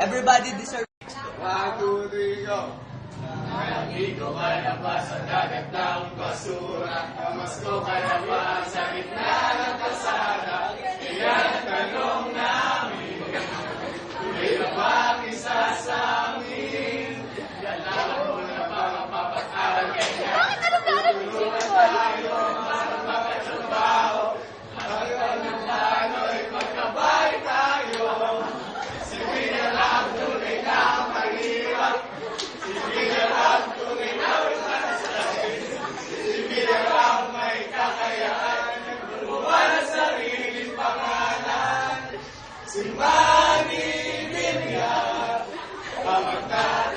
Everybody deserves. 1, 2, 3, go! Hindi ko kalabas sa dagat ng basura. Pamasko ka na ba sa gitna ng kalsada? Iyan ang tanong namin. Tuloy na ba isa sa amin? Dalawa mo na ba mapapag-aral kanya? Tulungan tayo para makatrabaho. Hanggang na paano'y magkabay tayo. Sige na lang, tunay na ang mahirap. Sige na lang, tunay na ang masakit. Sige na lang, may kakayaan. Gumawa ng sariling pangalan. Simbahan ni Biblia, pamagtaan.